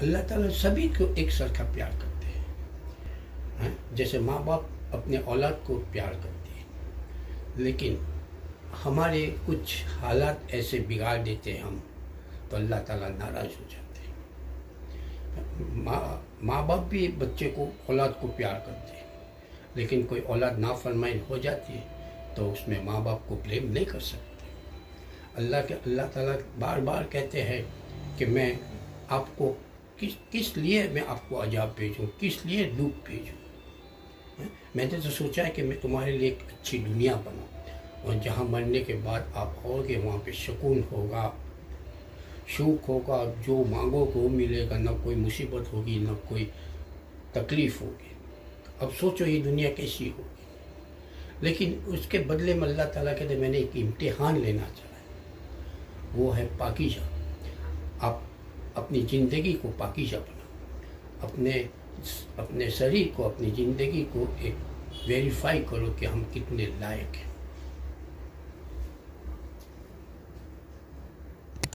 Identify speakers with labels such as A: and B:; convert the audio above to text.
A: अल्लाह ताला सभी को एक सरखा प्यार करते हैं, जैसे माँ बाप अपने औलाद को प्यार करते हैं, लेकिन हमारे कुछ हालात ऐसे बिगाड़ देते हैं हम, तो अल्लाह ताला नाराज़ हो जाते हैं। माँ बाप भी बच्चे को औलाद को प्यार करते हैं, लेकिन कोई औलाद नाफरमान हो जाती है तो उसमें माँ बाप को ब्लेम नहीं कर सकते। अल्लाह ताला बार बार कहते हैं कि मैं आपको किस लिए मैं आपको अजाब भेजूँ, किस लिए दुख भेजूँ। मैंने तो सोचा है कि मैं तुम्हारे लिए एक अच्छी दुनिया बनाऊँ, और जहाँ मरने के बाद आप आओगे वहाँ पे सुकून होगा, सुख होगा, जो मांगोगे वो मिलेगा, न कोई मुसीबत होगी न कोई तकलीफ़ होगी। अब सोचो ये दुनिया कैसी होगी। लेकिन उसके बदले में अल्लाह ताला कहते मैंने एक इम्तिहान लेना चाहा है, वो है पाकीज़ा। आप अपनी ज़िंदगी को पाकीज़ा बनाओ, अपने शरीर को, अपनी ज़िंदगी को एक वेरीफाई करो कि हम कितने लायक हैं।